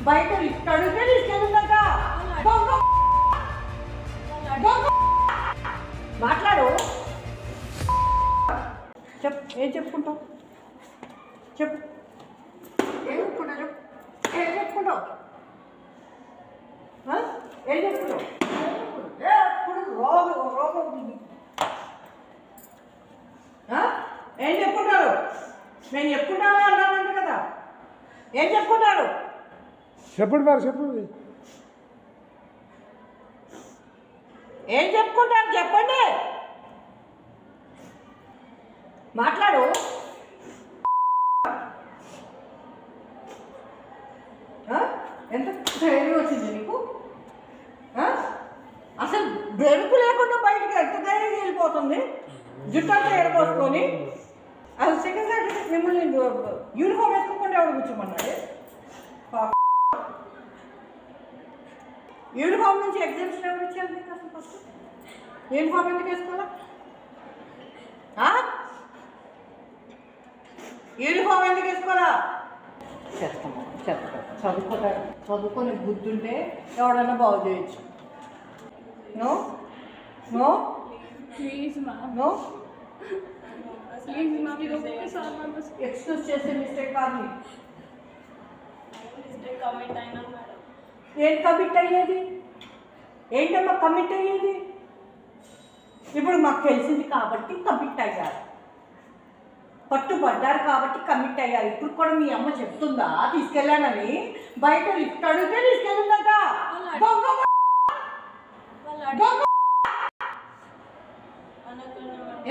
బయట ఇక్కడికే తీసుకెళ్ళిందట. మాట్లాడు. చెప్పు, ఏం చెప్పుకుంటావు? చెప్పు, ఏం చెప్పుకుంటావు? చెప్పు, ఏం చెప్పుకుంటావు? ఏం చెప్పుకుంటావు? ఎప్పుడు రోగం ఏం చెప్పుకుంటారు? నేను చెప్పుకుంటాను అన్నానంట కదా, ఏం చెప్పుకుంటారు? చెప్పండి మరి, చెప్పండి. ఏం చెప్పుకుంటారు చెప్పండి, మాట్లాడు. ఎంత ధైర్యం వచ్చింది నీకు? అసలు బెరుకు లేకుండా బయటకు ఎంత ధైర్యం వెళ్ళిపోతుంది? జుట్టు అంతా ఏర్పోసుకొని అది సెకండ్ సర్టిఫికేట్ మిమ్మల్ని యూనిఫామ్ వేసుకోకుండా ఎవరు కూర్చోమన్నాడు? యూనిఫామ్ నుంచి ఎగ్జామ్షన్ ఎవరు ఇచ్చారు మీకు? అసలు ఫస్ట్ యూనిఫామ్ ఎందుకు వేసుకోవాలా? యూనిఫామ్ ఎందుకు వేసుకోవాలా? చేస్తాము, చదువుకొని బుద్ధుంటే ఎవడన్నా బాగు చేయొచ్చు. నో నో ప్లీజ్ మా, నో ప్లీజ్ మా, మీరు ఎక్స్క్యూజ్ చేసే మిస్టేక్ కాదు. కమిట్ అయినా మేడం. ఏం కమిట్ అయ్యేది? ఏంటమ్మా కమిట్ అయ్యేది? ఇప్పుడు మాకు తెలిసింది కాబట్టి కమిట్ అయ్యారు, పట్టుబడ్డారు కాబట్టి కమిట్ అయ్యారు. ఇప్పుడు కూడా మీ అమ్మ చెప్తుందా తీసుకెళ్ళానని? బయట లిఫ్ట్ అడిగితే తీసుకెళ్ళిందట.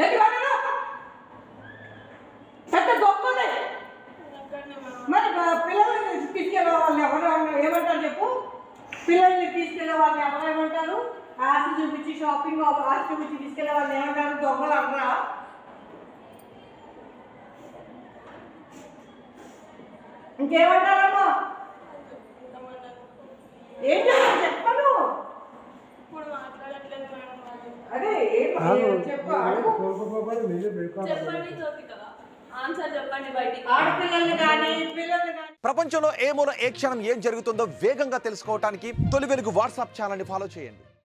ఏంటి పెద్ద దొంగనే. మరి పిల్లల్ని తీసుకెళ్ళే వాళ్ళని ఎవరు ఏమంటారు చెప్పు? పిల్లల్ని తీసుకెళ్ళే వాళ్ళని ఎవరు ఏమంటారు? ఆశ చూపించి షాపింగ్ ఆశ చూపించి తీసుకెళ్ళే వాళ్ళని ఏమంటారు? దొంగలు అనరా? ఇంకేమంటారమ్మా? ఏం చెప్పను. అదే చెప్పు, ఆడపిల్లల్ని కానీ పిల్లల్ని కానీ. ప్రపంచంలో ఏ మూల ఏ క్షణం ఏం జరుగుతుందో వేగంగా తెలుసుకోవడానికి తొలి వెలుగు వాట్సాప్ ఛానల్ని ఫాలో చేయండి.